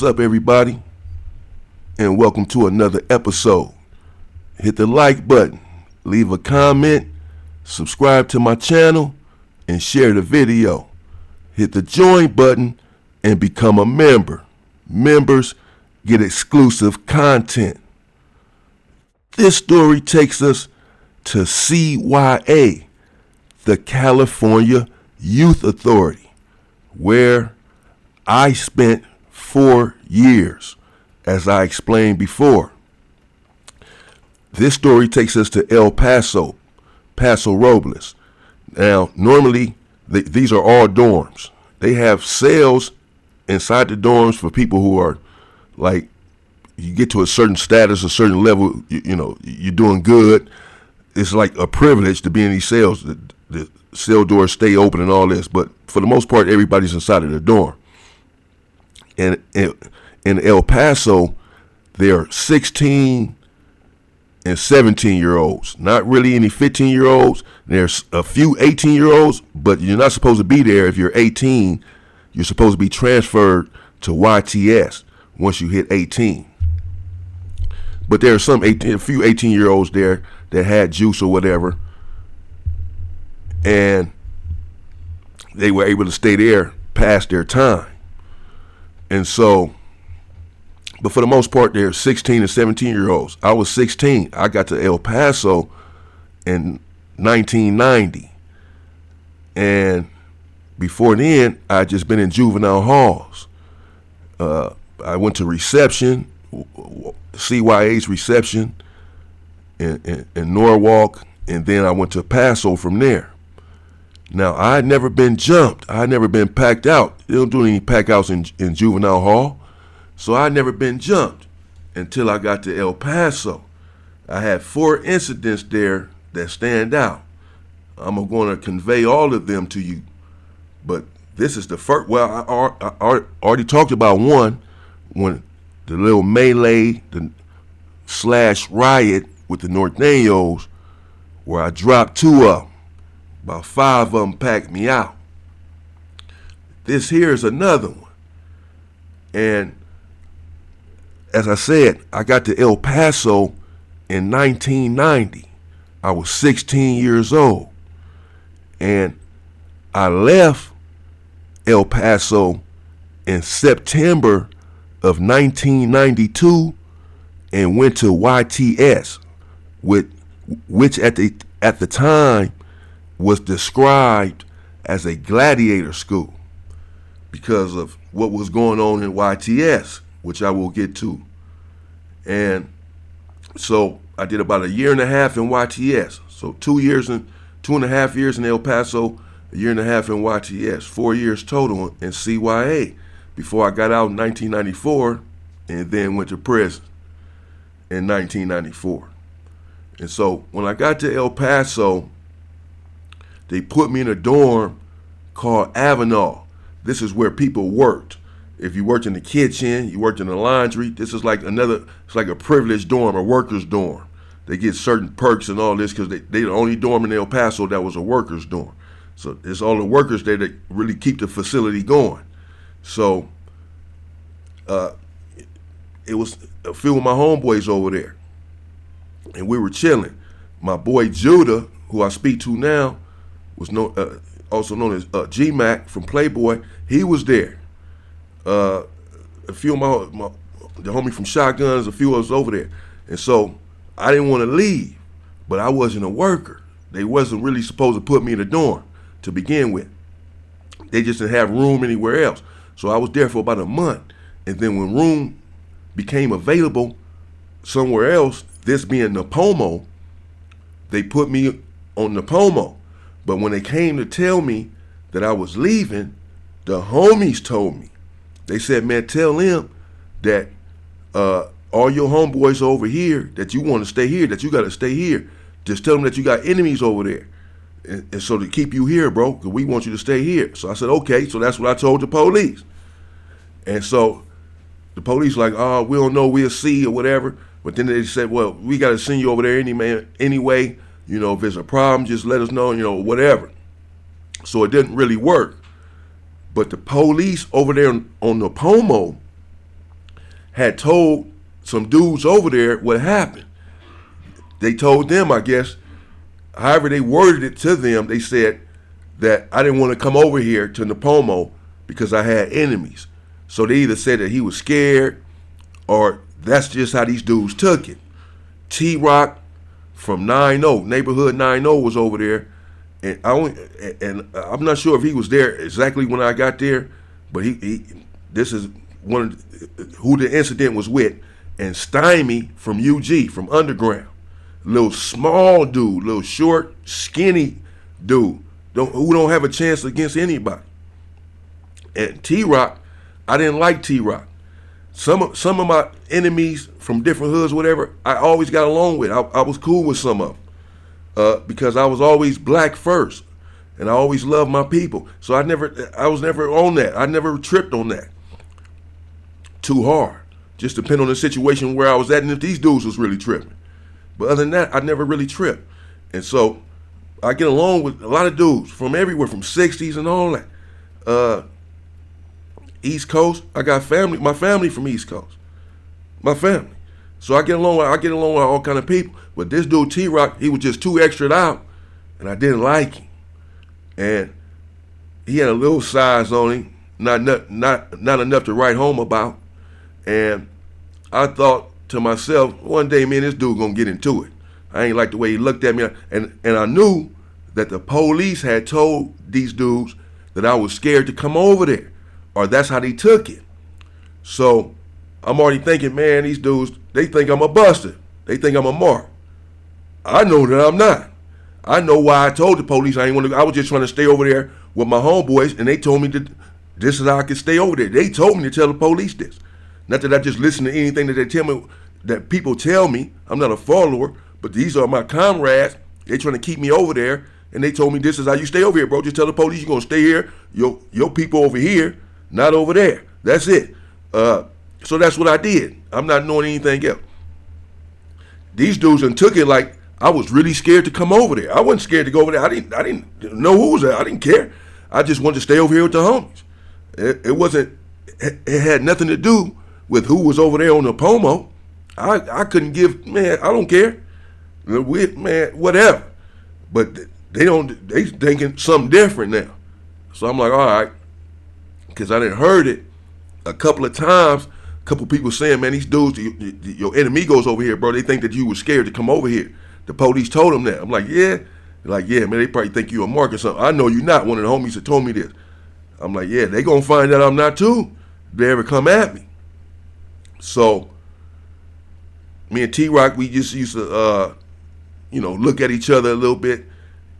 What's up, everybody? And welcome to another episode. Hit the like button, leave a comment, subscribe to my channel, and share the video. Hit the join button and become a member. Members get exclusive content. This story takes us to CYA, the California Youth Authority, where I spent 4 years, as I explained before. This story takes us to El Paso, Paso Robles. Now, normally, these are all dorms. They have cells inside the dorms for people who are, like, you get to a certain status, a certain level, you're doing good. It's like a privilege to be in these cells. The cell doors stay open and all this, but for the most part, everybody's inside of the dorm. And in El Paso, there are 16 and 17-year-olds. Not really any 15-year-olds. There's a few 18-year-olds, but you're not supposed to be there if you're 18. You're supposed to be transferred to YTS once you hit 18. But there are a few 18-year-olds there that had juice or whatever, and they were able to stay there past their time. And so, but for the most part, they're 16 and 17-year-olds. I was 16. I got to El Paso in 1990. And before then, I'd just been in juvenile halls. I went to reception, CYA's reception in Norwalk, and then I went to Paso from there. Now, I had never been jumped. I had never been packed out. They don't do any pack outs in juvenile hall. So I had never been jumped until I got to El Paso. I had 4 incidents there that stand out. I'm going to convey all of them to you. But this is the first. Well, I already talked about one, when the little melee, / riot with the Norteños, where I dropped 2 of them. About 5 of them packed me out. This here is another one. And as I said, I got to El Paso in 1990. I was 16 years old. And I left El Paso in September of 1992 and went to YTS, which at the time was described as a gladiator school because of what was going on in YTS, which I will get to. And so I did about 1.5 years in YTS. So 2.5 years in El Paso, 1.5 years in YTS, 4 years total in CYA before I got out in 1994 and then went to prison in 1994. And so when I got to El Paso, they put me in a dorm called Avenal. This is where people worked. If you worked in the kitchen, you worked in the laundry, this is like it's like a privileged dorm, a worker's dorm. They get certain perks and all this because they the only dorm in El Paso that was a worker's dorm. So it's all the workers there that really keep the facility going. So it was a few of my homeboys over there, and we were chilling. My boy Judah, who I speak to now, was also known as G-Mac from Playboy. He was there. A few of the homie from Shotguns, a few of us over there. And so I didn't want to leave, but I wasn't a worker. They wasn't really supposed to put me in a dorm to begin with. They just didn't have room anywhere else. So I was there for about a month. And then when room became available somewhere else, this being Napomo, they put me on Napomo. But when they came to tell me that I was leaving, the homies told me. They said, man, tell them that all your homeboys over here, that you want to stay here, that you got to stay here. Just tell them that you got enemies over there. And so to keep you here, bro, because we want you to stay here. So I said, okay. So that's what I told the police. And so the police like, oh, we don't know, we'll see or whatever. But then they said, well, we got to send you over there anyway. If there's a problem, just let us know, whatever. So it didn't really work. But the police over there on Napomo had told some dudes over there what happened. They told them, I guess, however they worded it to them, they said that I didn't want to come over here to Nipomo because I had enemies. So they either said that he was scared, or that's just how these dudes took it. T-Rock from 9-0, neighborhood 9-0 was over there, and I'm not sure if he was there exactly when I got there, but this is one of who the incident was with, and Stymie from UG, from Underground, little small dude, little short, skinny dude, who don't have a chance against anybody. And T-Rock, I didn't like T-Rock. Some of my enemies from different hoods, whatever, I always got along with. I was cool with some of them because I was always black first, and I always loved my people. So I was never on that. I never tripped on that too hard. Just depend on the situation where I was at and if these dudes was really tripping. But other than that, I never really tripped. And so I get along with a lot of dudes from everywhere, from 60s and all that. East Coast, I got family, my family from East Coast. My family. So I get along with all kind of people. But this dude T-Rock, he was just too extra out, and I didn't like him. And he had a little size on him, not enough to write home about. And I thought to myself, one day, man, this dude gonna get into it. I ain't like the way he looked at me. And I knew that the police had told these dudes that I was scared to come over there, or that's how they took it. So I'm already thinking, man, these dudes, they think I'm a buster. They think I'm a mark. I know that I'm not. I know why I told the police I ain't want to. I was just trying to stay over there with my homeboys, and they told me that this is how I could stay over there. They told me to tell the police this. Not that I just listen to anything that they tell me, that people tell me. I'm not a follower, but these are my comrades. They trying to keep me over there, and they told me this is how you stay over here, bro. Just tell the police you're gonna stay here. Your people over here, not over there. That's it. So that's what I did. I'm not knowing anything else. These dudes done took it like I was really scared to come over there. I wasn't scared to go over there. I didn't know who was there. I didn't care. I just wanted to stay over here with the homies. It wasn't. It had nothing to do with who was over there on the Pomo. I couldn't give, man, I don't care. Man, whatever. But they thinking something different now. So I'm like, all right. Because I done heard it a couple of times. A couple people saying, man, these dudes, your enemigos over here, bro, they think that you were scared to come over here. The police told them that. I'm like, yeah. They're like, yeah, man, they probably think you a mark or something. I know you're not. One of the homies that told me this. I'm like, yeah, they gonna find out I'm not too if they ever come at me. So me and T-Rock, we just used to, look at each other a little bit.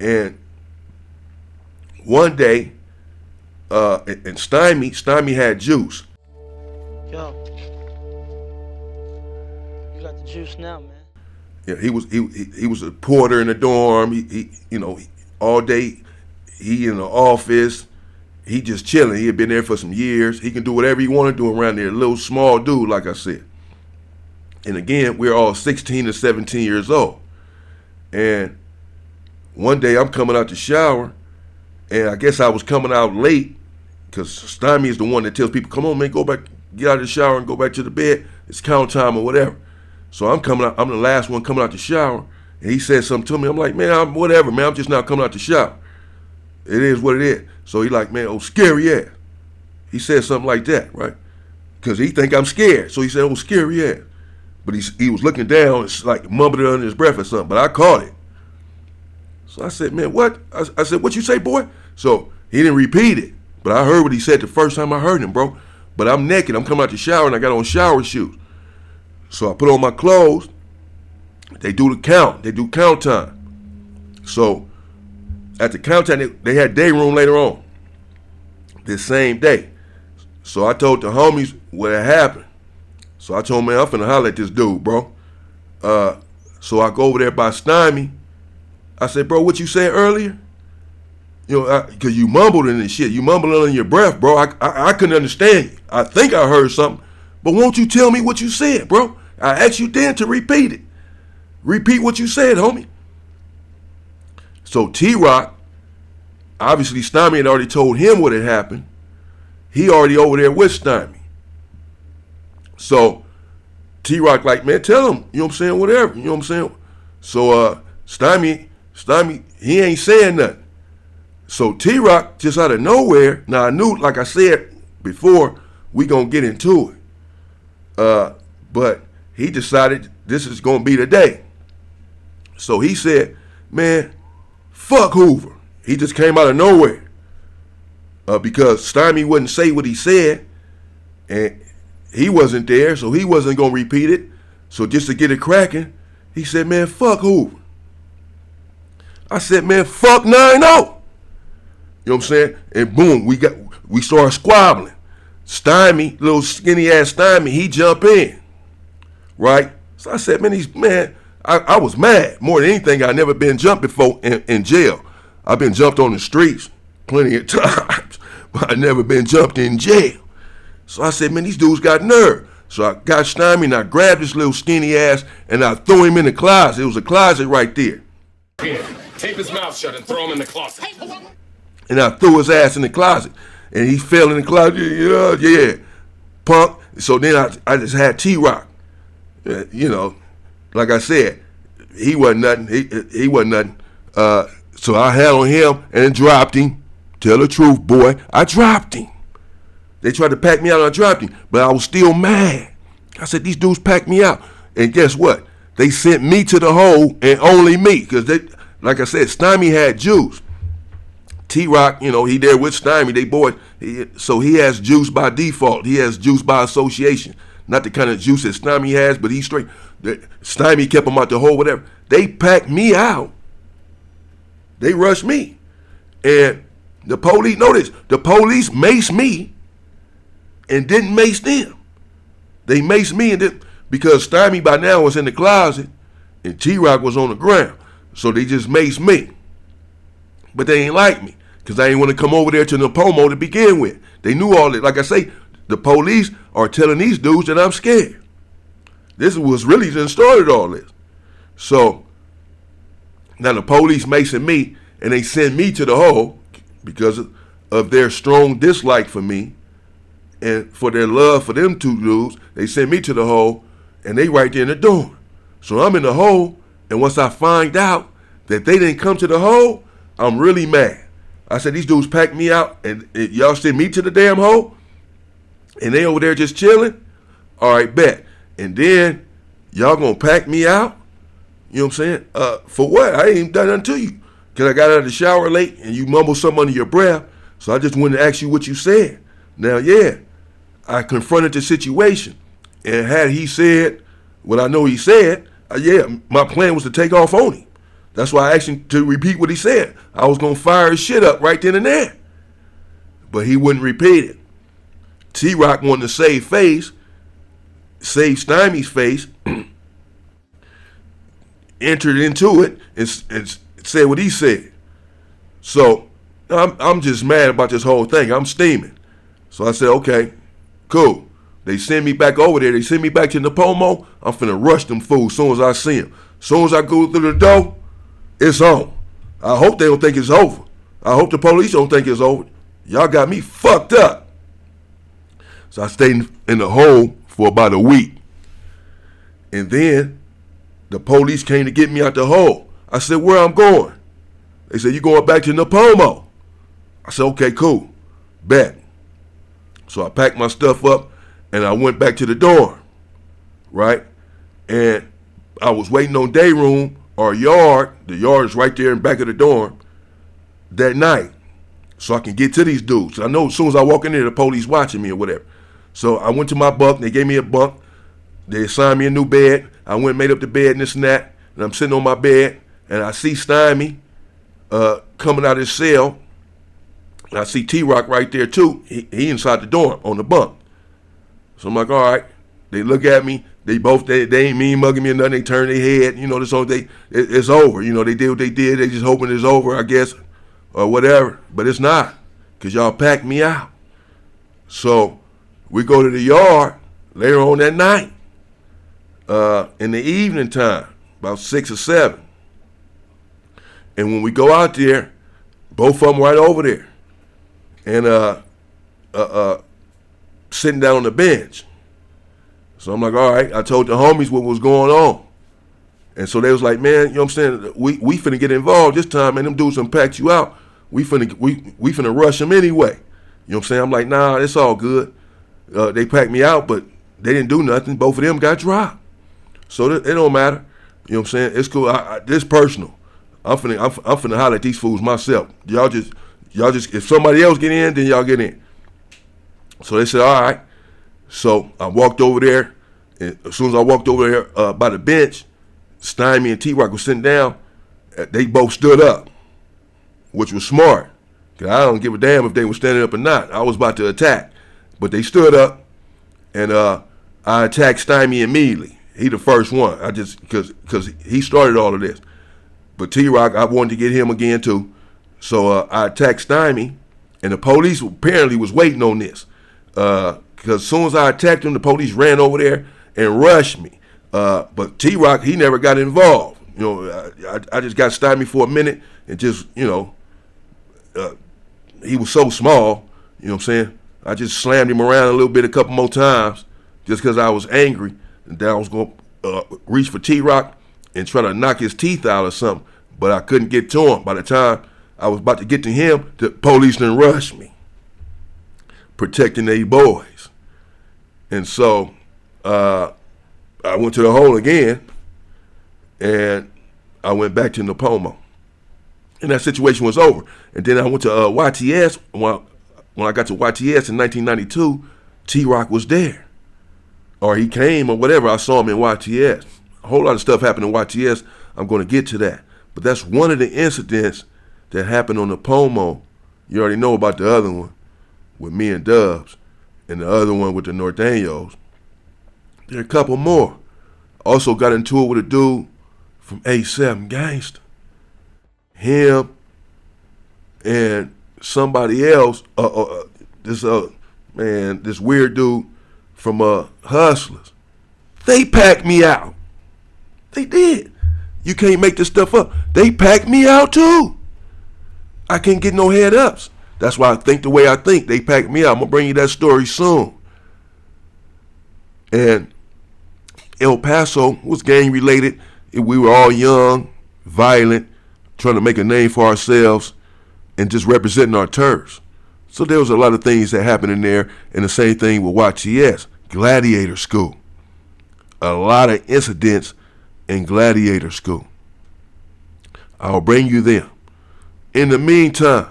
And one day, and Stymie had juice. Yo, you got the juice now, man. Yeah, he was a porter in the dorm. He all day, he in the office. He just chilling. He had been there for some years. He can do whatever he want to do around there. A little small dude, like I said. And again, we're all 16 to 17 years old. And one day I'm coming out the shower, and I guess I was coming out late because Stymie is the one that tells people, come on, man, go back, get out of the shower and go back to the bed. It's count time or whatever. So I'm coming out. I'm the last one coming out the shower, and he said something to me. I'm like, man, whatever, man. I'm just now coming out the shower. It is what it is. So he like, man, oh, scary ass. He said something like that, right? Because he think I'm scared. So he said, oh, scary ass. But he was looking down, it's like mumbled it under his breath or something. But I caught it. So I said, man, what? I said, what you say, boy? So he didn't repeat it. But I heard what he said the first time I heard him, bro. But I'm naked. I'm coming out the shower, and I got on shower shoes. So I put on my clothes. They do the count. They do count time. So at the count time, they had day room later on. This same day. So I told the homies what had happened. So I told him, man, I'm finna holler at this dude, bro. So I go over there by Stymie. I said, bro, what you said earlier? Because you mumbled in this shit. You mumbled under your breath, bro. I couldn't understand you. I think I heard something. But won't you tell me what you said, bro? I asked you then to repeat it. Repeat what you said, homie. So T-Rock, obviously Stymie had already told him what had happened. He already over there with Stymie. So T-Rock like, man, tell him, you know what I'm saying, whatever, you know what I'm saying? So Stymie, he ain't saying nothing. So T-Rock, just out of nowhere, now I knew, like I said before, we gonna get into it. But he decided this is gonna be the day. So he said, man, fuck Hoover. He just came out of nowhere. Because Stymie wouldn't say what he said, and he wasn't there, so he wasn't gonna repeat it. So just to get it cracking, he said, man, fuck Hoover. I said, man, fuck 9-0. You know what I'm saying? And boom, we started squabbling. Stymie, little skinny ass Stymie, he jump in. Right? So I said, I was mad. More than anything, I never been jumped before in jail. I've been jumped on the streets plenty of times, but I never been jumped in jail. So I said, man, these dudes got nerve. So I got Stymie and I grabbed this little skinny ass and I threw him in the closet. It was a closet right there. Here, tape his mouth shut and throw him in the closet. And I threw his ass in the closet. And he fell in the closet. Yeah, punk. So then I just had T-Rock. You know, like I said, he wasn't nothing. He wasn't nothing. So I had on him and dropped him. Tell the truth, boy. I dropped him. They tried to pack me out and I dropped him. But I was still mad. I said, these dudes packed me out. And guess what? They sent me to the hole and only me. Because they, like I said, Stymie had juice. T-Rock, you know, he there with Stymie. They boy, so he has juice by default. He has juice by association. Not the kind of juice that Stymie has, but he's straight. Stymie kept him out the hole, whatever. They packed me out. They rushed me. And the police, notice, the police maced me and didn't mace them. They maced me and didn't, because Stymie by now was in the closet and T-Rock was on the ground. So they just maced me. But they ain't like me because I ain't want to come over there to Napomo to begin with. They knew all that. Like I say, the police are telling these dudes that I'm scared. This was really done started all this. So now the police macing me and they send me to the hole because of their strong dislike for me and for their love for them two dudes. They send me to the hole and they right there in the door. So I'm in the hole, and once I find out that they didn't come to the hole, I'm really mad. I said, these dudes packed me out and y'all send me to the damn hole and they over there just chilling? All right, bet. And then y'all gonna pack me out? You know what I'm saying? For what? I ain't even done nothing to you. Because I got out of the shower late and you mumbled something under your breath, so I just wanted to ask you what you said. Now, yeah, I confronted the situation. And had he said what I know he said, my plan was to take off on him. That's why I asked him to repeat what he said. I was going to fire his shit up right then and there. But he wouldn't repeat it. T-Rock wanted to save Stymie's face, entered into it and said what he said. So I'm just mad about this whole thing. I'm steaming. So I said, okay, cool. They send me back over there. They send me back to Napomo. I'm finna rush them fools as soon as I see them. As soon as I go through the door, it's on. I hope they don't think it's over. I hope the police don't think it's over. Y'all got me fucked up. So I stayed in the hole for about a week. And then the police came to get me out the hole. I said, where I'm going? They said, you going back to Napomo? I said, okay, cool. Bet. So I packed my stuff up and I went back to the dorm. Right? And I was waiting on day room or yard. The yard is right there in back of the dorm that night. So I can get to these dudes. I know as soon as I walk in there, the police watching me or whatever. So I went to my bunk. They gave me a bunk. They assigned me a new bed. I went and made up the bed and this and that. And I'm sitting on my bed. And I see Stymie coming out of his cell. And I see T-Rock right there too. He inside the dorm on the bunk. So I'm like, all right. They look at me. They ain't mean mugging me or nothing. They turn their head. You know, it's over. You know, they did what they did. They just hoping it's over, I guess, or whatever. But it's not, because y'all packed me out. So we go to the yard later on that night, in the evening time, about 6 or 7. And when we go out there, both of them right over there. And sitting down on the bench. So I'm like, all right. I told the homies what was going on. And so they was like, man, you know what I'm saying? We finna get involved this time, man. Them dudes done packed you out. We finna rush them anyway. You know what I'm saying? I'm like, nah, it's all good. They packed me out, but they didn't do nothing. Both of them got dropped. So it don't matter. You know what I'm saying? It's cool. This personal. I'm finna holler at these fools myself. Y'all just, if somebody else get in, then y'all get in. So they said, all right. So I walked over there, and as soon as I walked over there by the bench, Stymie and T-Rock was sitting down. They both stood up, which was smart. Cause I don't give a damn if they were standing up or not. I was about to attack, but they stood up, and I attacked Stymie immediately. He the first one. I just because he started all of this. But T-Rock, I wanted to get him again too. So I attacked Stymie, and the police apparently was waiting on this. Because as soon as I attacked him, the police ran over there and rushed me. But T-Rock, he never got involved. You know, I just got Stymie for a minute and just, you know, he was so small, you know what I'm saying? I just slammed him around a little bit a couple more times just because I was angry. And then I was going to reach for T-Rock and try to knock his teeth out or something. But I couldn't get to him. By the time I was about to get to him, the police done rushed me, protecting they boys. And so I went to the hole again, and I went back to Napomo. And that situation was over. And then I went to YTS. When I got to YTS in 1992, T-Rock was there. Or he came or whatever. I saw him in YTS. A whole lot of stuff happened in YTS. I'm going to get to that. But that's one of the incidents that happened on Napomo. You already know about the other one with me and Dubs, and the other one with the Norteños. There are a couple more. Also got into it with a dude from A7 Gangsta. Him and somebody else, this weird dude from Hustlers. They packed me out. They did. You can't make this stuff up. They packed me out too. I can't get no head ups. That's why I think the way I think. They packed me out. I'm gonna bring you that story soon. And El Paso was gang related. We were all young, violent, trying to make a name for ourselves, and just representing our turfs. So there was a lot of things that happened in there, and the same thing with YTS, Gladiator School. A lot of incidents in Gladiator School. I'll bring you them. In the meantime,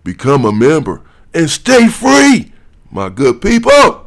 become a member and stay free, my good people.